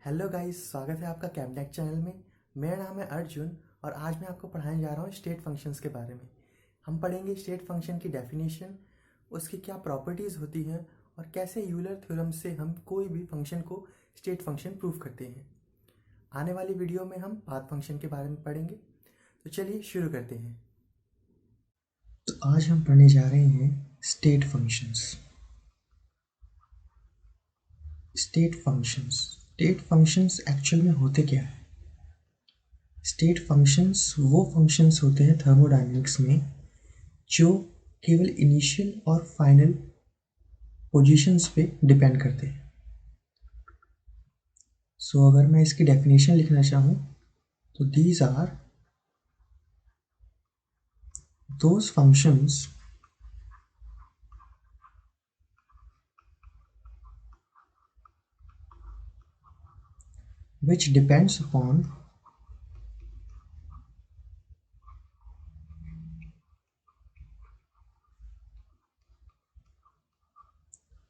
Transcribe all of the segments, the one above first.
Hello guys, स्वागत है आपका कैमटेक चैनल में। मेरा नाम है अर्जुन और आज मैं आपको पढ़ाने जा रहा हूँ स्टेट फंक्शंस के बारे में। हम पढ़ेंगे स्टेट फंक्शन की डेफिनेशन, उसकी क्या प्रॉपर्टीज़ होती हैं और कैसे यूलर थ्योरम से हम कोई भी फंक्शन को स्टेट फंक्शन प्रूव करते हैं। आने वाली वीडियो में हम पाथ फंक्शन के बारे में पढ़ेंगे। तो चलिए शुरू करते हैं। तो आज हम पढ़ने जा रहे हैं state functions. State functions actual में होते क्या है? स्टेट फंक्शंस वो फंक्शंस होते हैं थर्मोडायनेमिक्स में जो केवल इनिशियल और फाइनल पोजीशंस पे डिपेंड करते हैं। सो अगर मैं इसकी डेफिनेशन लिखना चाहूँ तो these are those functions which depends upon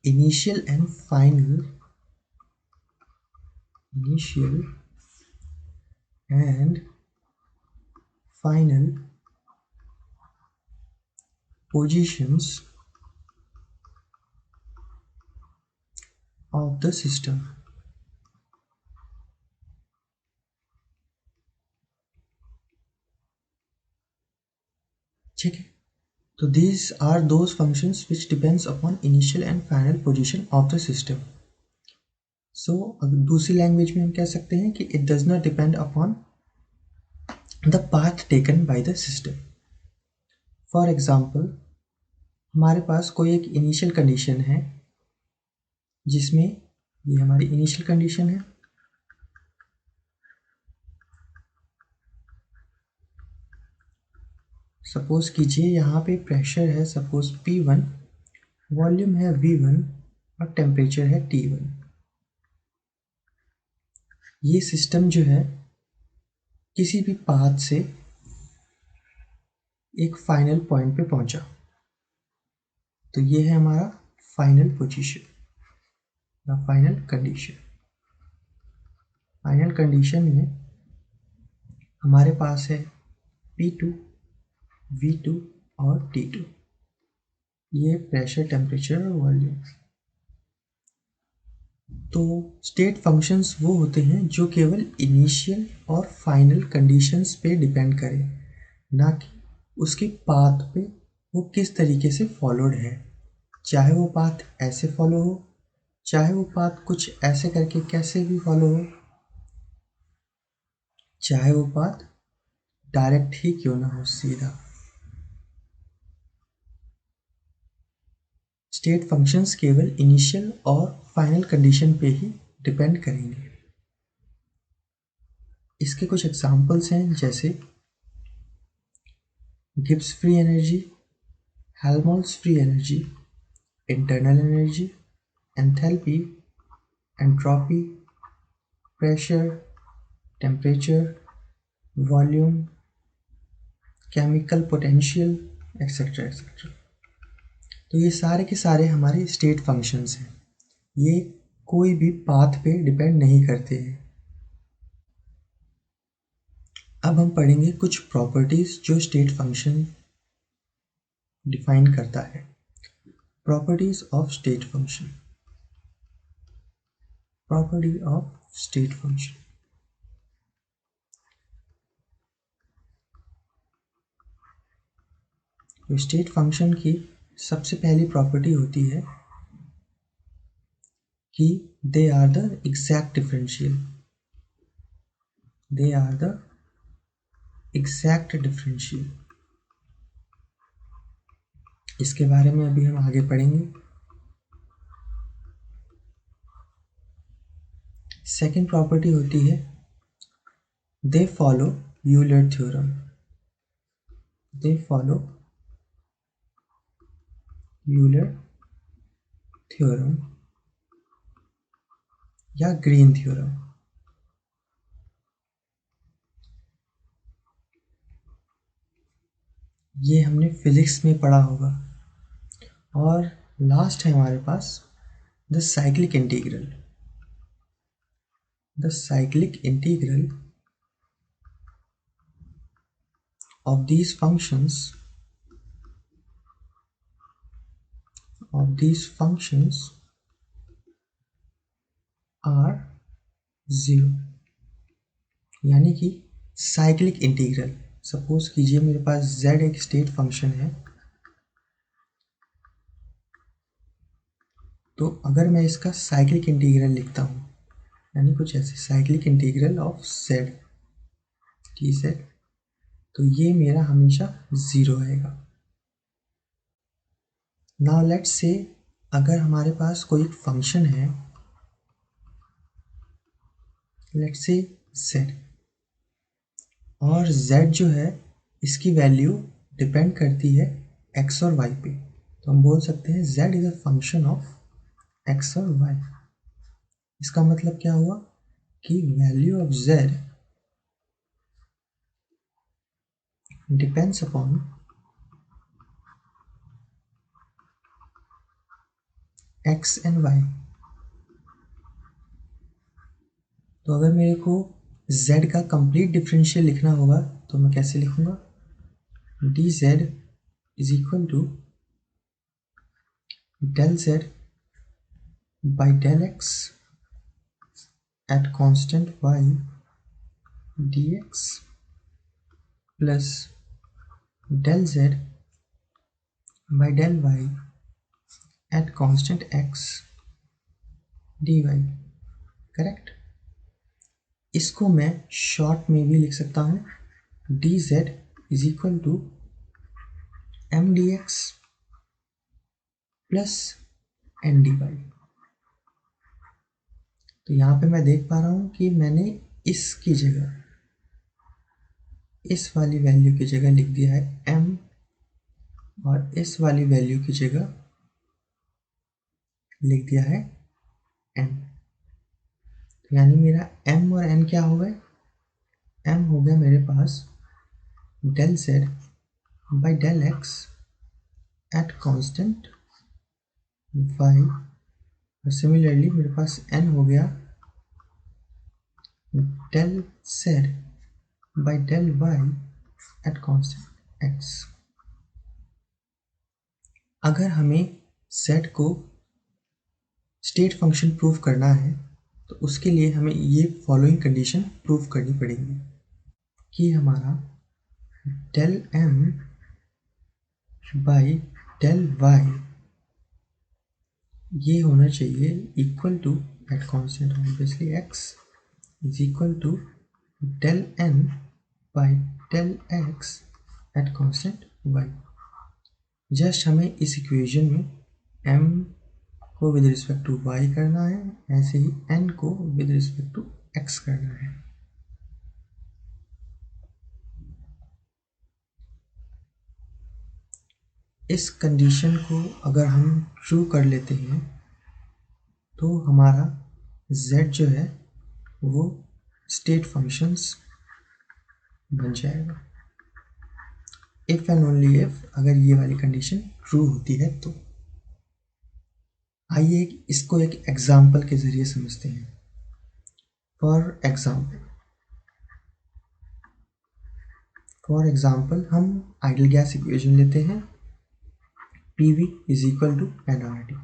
initial and final initial and final positions of the system. ठीक है, तो these are those functions which depends upon initial and final position of the system. So दूसरी language में हम कह सकते हैं कि it does not depend upon the path taken by the system. For example, हमारे पास कोई एक इनिशियल कंडीशन है जिसमें ये हमारी इनिशियल कंडीशन है। सपोज कीजिए यहाँ पे प्रेशर है सपोज P1, वॉल्यूम है V1 और टेम्परेचर है T1। ये सिस्टम जो है किसी भी पाथ से एक फाइनल पॉइंट पे पहुंचा, तो ये है हमारा फाइनल पोजीशन या फाइनल कंडीशन। फाइनल कंडीशन में हमारे पास है P2, V2 और T2। ये प्रेशर, टेम्परेचर और वॉल्यूम। तो स्टेट फंक्शंस वो होते हैं जो केवल इनिशियल और फाइनल कंडीशंस पे डिपेंड करें, ना कि उसके पाथ पे वो किस तरीके से फॉलोड है। चाहे वो पाथ ऐसे फॉलो हो, चाहे वो पाथ कुछ ऐसे करके कैसे भी फॉलो हो, चाहे वो पाथ डायरेक्ट ही क्यों ना हो, सीधा। स्टेट फंक्शंस केवल इनिशियल और फाइनल कंडीशन पे ही डिपेंड करेंगे। इसके कुछ एग्जांपल्स हैं, जैसे Gibbs free energy, Helmholtz free energy, internal energy, enthalpy, entropy, pressure, temperature, volume, chemical potential, etcetera etcetera. तो ये सारे के सारे हमारे स्टेट फंक्शंस हैं। ये कोई भी पाथ पे डिपेंड नहीं करते हैं। अब हम पढ़ेंगे कुछ प्रॉपर्टीज जो स्टेट फंक्शन डिफाइन करता है। Properties of state function. Property of state function. तो स्टेट फंक्शन की सबसे पहली प्रॉपर्टी होती है कि they are the exact differential. They are the exact differential. इसके बारे में अभी हम आगे पढ़ेंगे। सेकेंड प्रॉपर्टी होती है they follow Euler theorem. They follow Euler theorem या ग्रीन थ्योरम। ये हमने फिजिक्स में पढ़ा होगा। और लास्ट है हमारे पास the cyclic integral. the cyclic integral of these functions are 0। यानी कि साइक्लिक इंटीग्रल, सपोज कीजिए मेरे पास z एक स्टेट फंक्शन है, तो अगर मैं इसका साइक्लिक इंटीग्रल लिखता हूँ, यानी कुछ ऐसे cyclic integral of z dz, तो ये मेरा हमेशा 0 आएगा। नाउ लेट्स से अगर हमारे पास कोई एक फंक्शन है, लेट्स से z, और z जो है इसकी वैल्यू डिपेंड करती है x और y पे, तो हम बोल सकते हैं z is a function of x और y। इसका मतलब क्या हुआ कि value of z depends upon x and y। तो अगर मेरे को z का कंप्लीट डिफरेंशियल लिखना होगा तो मैं कैसे लिखूंगा, dz is equal to del z by del x at constant y dx plus del z by del y at constant x dy। Correct. इसको मैं शॉर्ट में भी लिख सकता हूँ, dz is equal to m dx plus n dy। तो यहाँ पे मैं देख पा रहा हूँ कि मैंने इसकी जगह, इस वाली वैल्यू की जगह लिख दिया है m, और इस वाली वैल्यू की जगह लिख दिया है n। यानी मेरा m और n क्या हो गए, m हो गया मेरे पास del z by del x at constant y, और सिमिलरली मेरे पास n हो गया del z by del y at constant x। अगर हमें z को स्टेट फंक्शन प्रूव करना है तो उसके लिए हमें ये फॉलोइंग कंडीशन प्रूव करनी पड़ेगी कि हमारा del m by del y ये होना चाहिए equal to, at constant obviously x is equal to del n by del x at constant y। Just हमें इस इक्वेशन में m को विद रिस्पेक्ट टू y करना है, ऐसे ही n को विद रिस्पेक्ट टू x करना है। इस कंडीशन को अगर हम ट्रू कर लेते हैं तो हमारा z जो है वो स्टेट फंक्शंस बन जाएगा, इफ एंड ओनली इफ अगर ये वाली कंडीशन ट्रू होती है तो। आइए इसको एक एग्जाम्पल के जरिए समझते हैं। फॉर एग्जाम्पल हम आइडियल गैस इक्वेशन लेते हैं, PV is equal to nRT।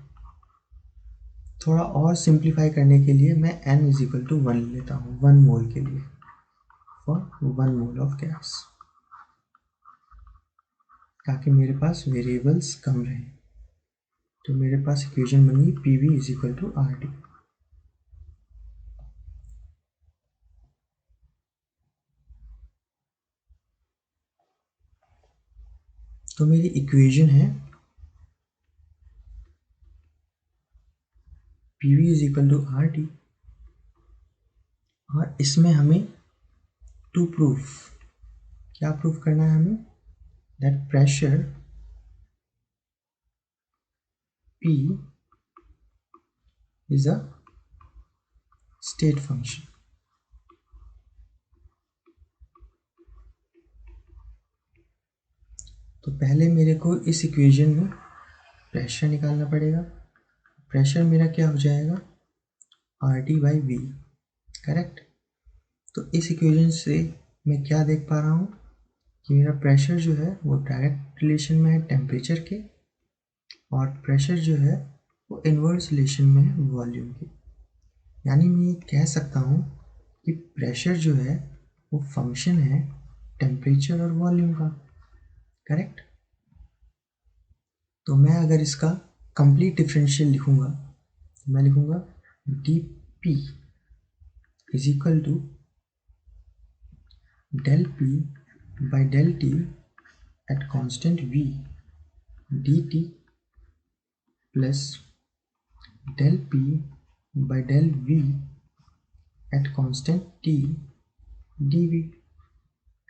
थोड़ा और सिंप्लीफाई करने के लिए मैं n इज इक्वल टू 1 लेता हूँ 1 मोल के लिए, फॉर 1 मोल ऑफ गैस, ताकि मेरे पास वेरिएबल्स कम रहे। तो मेरे पास इक्वेशन बनी PV is equal to RT। तो मेरी इक्वेशन है PV is equal to RT, और इसमें हमें टू प्रूफ, क्या प्रूफ करना है हमें, that pressure P is a state function. तो पहले मेरे को इस इक्वेशन में प्रेशर निकालना पड़ेगा। प्रेशर मेरा क्या हो जाएगा, RT बाई V, करेक्ट। तो इस इक्वेशन से मैं क्या देख पा रहा हूँ कि मेरा प्रेशर जो है वो डायरेक्ट रिलेशन में है टेम्परेचर के, और प्रेशर जो है वो इन्वर्स रिलेशन में है वॉल्यूम के। यानी मैं ये कह सकता हूँ कि प्रेशर जो है वो फंक्शन है टेम्परेचर और वॉल्यूम का। करेक्ट। तो मैं अगर इसका कंप्लीट डिफरेंशियल लिखूँगा तो मैं लिखूँगा d p is equal to del P by del T at constant V dt plus del P by del V at constant T dV।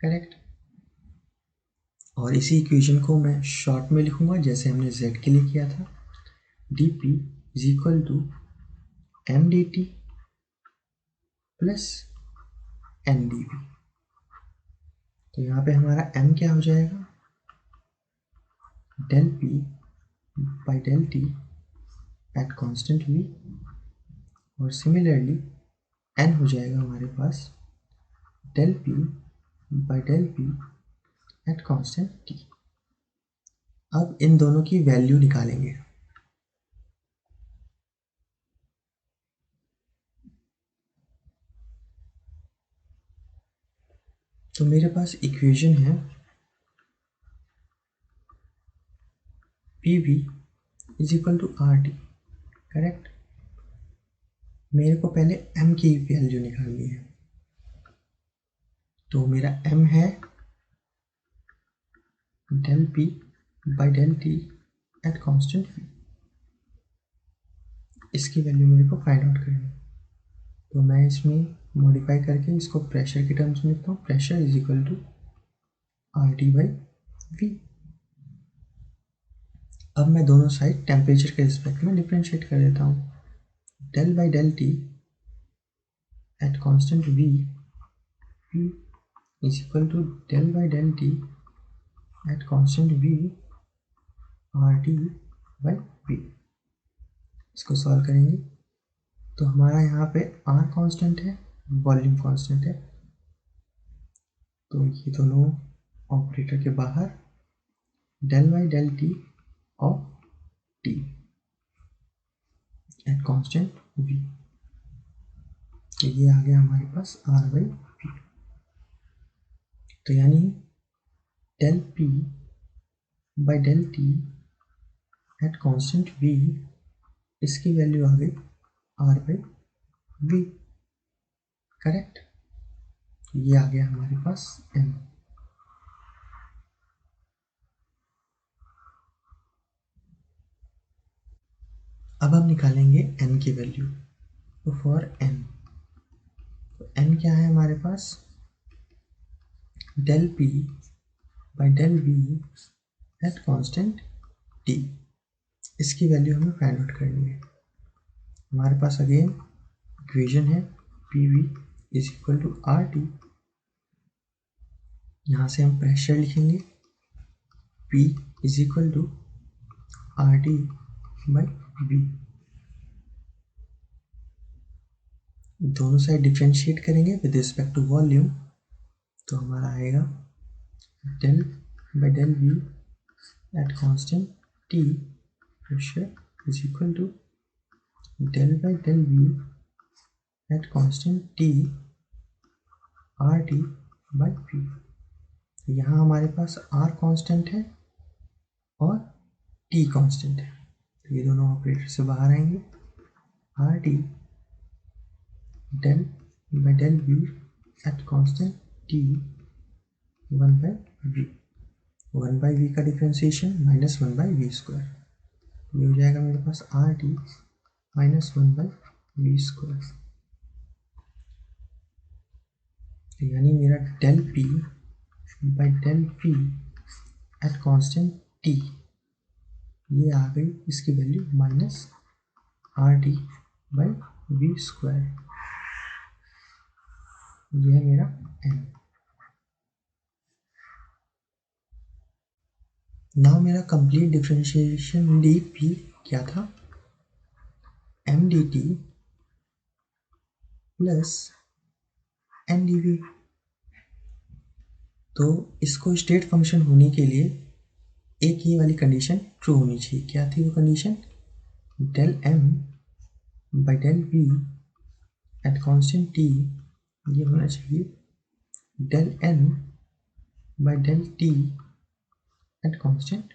Correct. और इसी इक्वेशन को मैं शॉर्ट में लिखूंगा जैसे हमने z के लिए किया था, dP is equal to m d t plus n d v. तो यहाँ पे हमारा m क्या हो जाएगा, del P by del T at constant V, और सिमिलरली n हो जाएगा हमारे पास del P by del P at constant T। अब इन दोनों की वैल्यू निकालेंगे। तो मेरे पास इक्वेशन है p v is equal to r t. Correct. मेरे को पहले m की वैल्यू निकालनी है, तो मेरा m है del p by del t at constant v। इसकी वैल्यू मेरे को फाइंड आउट करनी है, तो मैं इसमें मॉडिफाई करके इसको प्रेशर के टर्म्स में लिखता हूँ। Pressure is equal to r T by v. अब मैं दोनों साइड टेम्परेचर के रिस्पेक्ट में डिफ्रेंशिएट कर देता हूँ। del by del t at constant v is equal to del by del t at constant v r T by v. इसको solve करेंगे तो हमारा यहाँ पे r कांस्टेंट है, वॉल्यूम कांस्टेंट है, तो ये दोनों ऑपरेटर के बाहर del by del t of t at constant v। तो ये आ गया हमारे पास r बाई v। तो यानी del p by del t at constant v, इसकी वैल्यू आ गई r बाई v। करेक्ट। ये आ गया हमारे पास m। अब हम निकालेंगे n की वैल्यू। तो फॉर n, तो n क्या है हमारे पास, del p by del v at constant t। इसकी वैल्यू हमें फाइंड आउट करनी है। हमारे पास अगेन इक्वेशन है p v is equal to r t. यहाँ से हम प्रेशर लिखेंगे P is equal to r T by v. दोनों साइड डिफ्रेंशिएट करेंगे विद रिस्पेक्ट टू वॉल्यूम, तो हमारा आएगा del by del v at constant t pressure is equal to del by del v at constant t R T by v। यहाँ हमारे पास r constant है और t constant है, तो ये दोनों ऑपरेटर से बाहर आएंगे। R T del by del v at constant t 1 by v। 1 by v का differentiation minus 1 by we square, ये हो जाएगा मेरे पास R T minus 1 by we square. यानी मेरा del p by del v at constant t, ये आ गई इसकी value minus R T by we square. यह है मेरा n। नाउ मेरा कंप्लीट डिफरेंशिएशन डी पी क्या था, m d t plus n d v. तो इसको स्टेट फंक्शन होने के लिए एक ये वाली कंडीशन ट्रू होनी चाहिए। क्या थी वो condition? Del m by del v at constant t ये होना चाहिए del n by del t at constant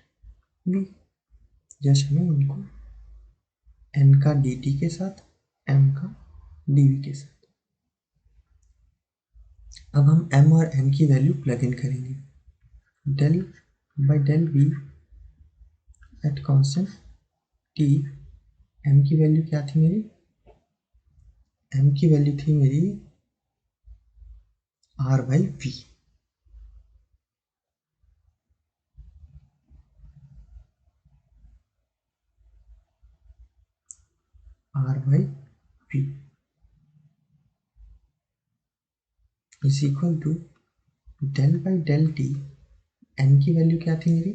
v. जैसे हमें इनको एन का डी टी के साथ, एम का डी वी के साथ। अब हम m और n की वैल्यू प्लग इन करेंगे। Del by del v at constant t, m की वैल्यू क्या थी मेरी? m की वैल्यू थी मेरी r by v. r by v is equal to del by del t, n की वैल्यू क्या थी मेरी?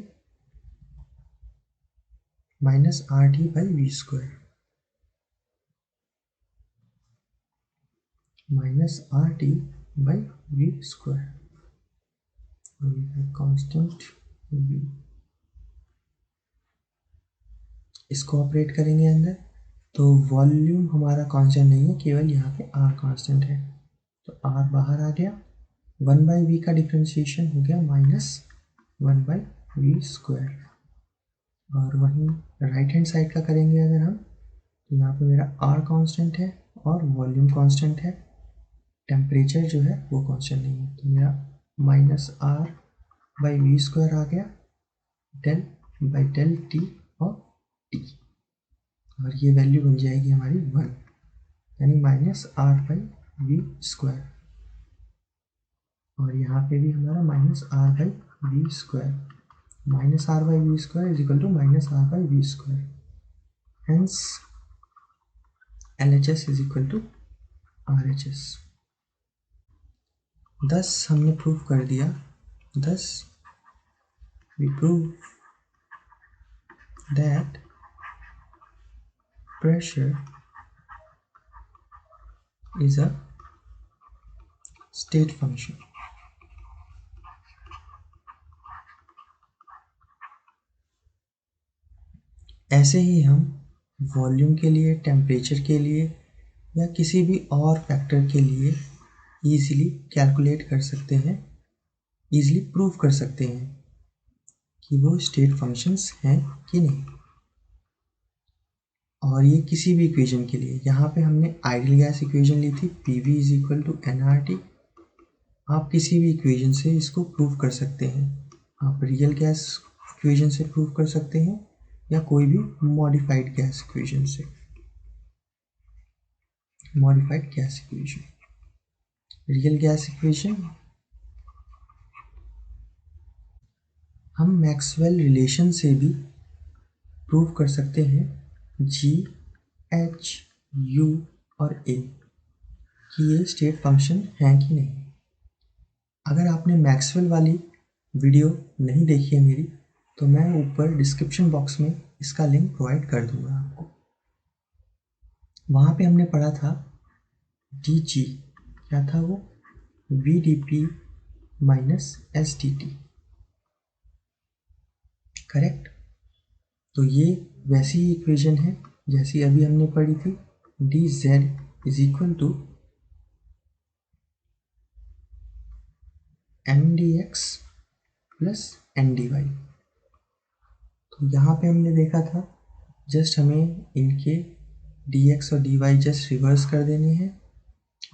Minus R T by we square, minus R T by we square constant v. इसको operate करेंगे अंदर, तो वॉल्यूम हमारा constant नहीं है, केवल यहाँ पे r कांस्टेंट है, तो r बाहर आ गया। 1/v का डिफ्रेंशिएशन हो गया -1/v स्क्वायर। और वहीं राइट हैंड साइड का करेंगे अगर हम, तो यहाँ पे मेरा r कांस्टेंट है और वॉल्यूम कांस्टेंट है, टेम्परेचर जो है वो कांस्टेंट नहीं है, तो मेरा -r/v स्क्वायर आ गया डेल बाई डेल टी और टी, और ये वैल्यू बन जाएगी हमारी 1, यानी -r/v स्क्वायर। और यहाँ पे भी हमारा -r/v square, -r/v square is equal to -r/v square, hence LHS is equal to RHS। thus हमने प्रूव कर दिया, thus we prove that pressure is a state function। ऐसे ही हम वॉल्यूम के लिए, टेम्परेचर के लिए या किसी भी और फैक्टर के लिए इजीली कैलकुलेट कर सकते हैं, इजीली प्रूव कर सकते हैं कि वो स्टेट फंक्शंस हैं कि नहीं। और ये किसी भी इक्वेशन के लिए, यहाँ पे हमने आइडियल गैस इक्वेशन ली थी PV is equal to nRT, आप किसी भी इक्वेशन से इसको प्रूव कर सकते हैं। आप रियल गैस इक्वेशन से प्रूव कर सकते हैं या कोई भी मॉडिफाइड गैस इक्वेशन से। Modified gas equation, real gas equation हम मैक्सवेल रिलेशन से भी प्रूव कर सकते हैं, G, H, U और A कि ये स्टेट फंक्शन हैं कि नहीं। अगर आपने मैक्सवेल वाली वीडियो नहीं देखी है मेरी, तो मैं ऊपर डिस्क्रिप्शन बॉक्स में इसका लिंक प्रोवाइड कर दूंगा आपको। वहाँ पे हमने पढ़ा था DG, क्या था वो? VdP minus SdT, correct. तो ये वैसी ही इक्वेशन है जैसी अभी हमने पढ़ी थी, dz is equal to mdx plus ndy। तो यहाँ पे हमने देखा था जस्ट हमें इनके dx और dy जस्ट रिवर्स कर देने हैं,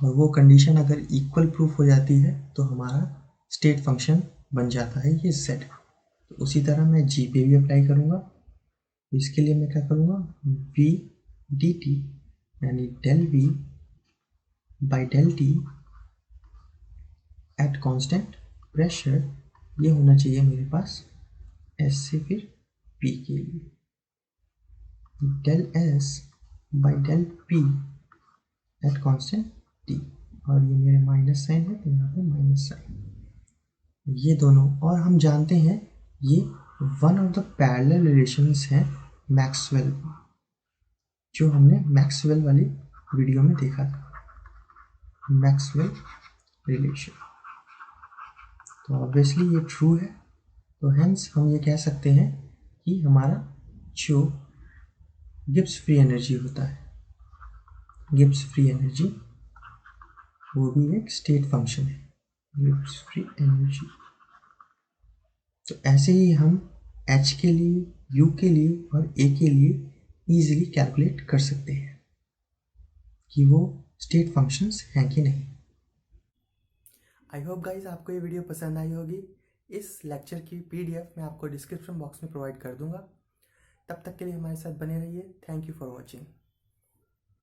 और वो कंडीशन अगर इक्वल प्रूफ हो जाती है तो हमारा स्टेट फंक्शन बन जाता है ये z। तो उसी तरह मैं g पे भी अप्लाई करूँगा। इसके लिए मैं क्या करूँगा, v dt यानी del v by del t at constant pressure, ये होना चाहिए मेरे पास s से फिर p के लिए, del s by del p at constant t, और ये मेरे माइनस साइन है तो यहाँ पे माइनस साइन, ये दोनों। और हम जानते हैं ये one of the parallel relations हैं मैक्सवेल, जो हमने मैक्सवेल वाली वीडियो में देखा था। Maxwell relation. तो ऑब्वियसली ये ट्रू है, तो हेंस हम ये कह सकते हैं कि हमारा जो गिब्स फ्री एनर्जी होता है, गिब्स फ्री एनर्जी वो भी एक स्टेट फंक्शन है, गिब्स फ्री एनर्जी। तो ऐसे ही हम H के लिए, U के लिए और A के लिए ईजिली कैलकुलेट कर सकते हैं कि वो स्टेट फंक्शंस हैं कि नहीं। आई होप गाइज आपको ये वीडियो पसंद आई होगी। इस लेक्चर की PDF मैं आपको डिस्क्रिप्शन बॉक्स में प्रोवाइड कर दूंगा। तब तक के लिए हमारे साथ बने रहिए। Thank you for watching.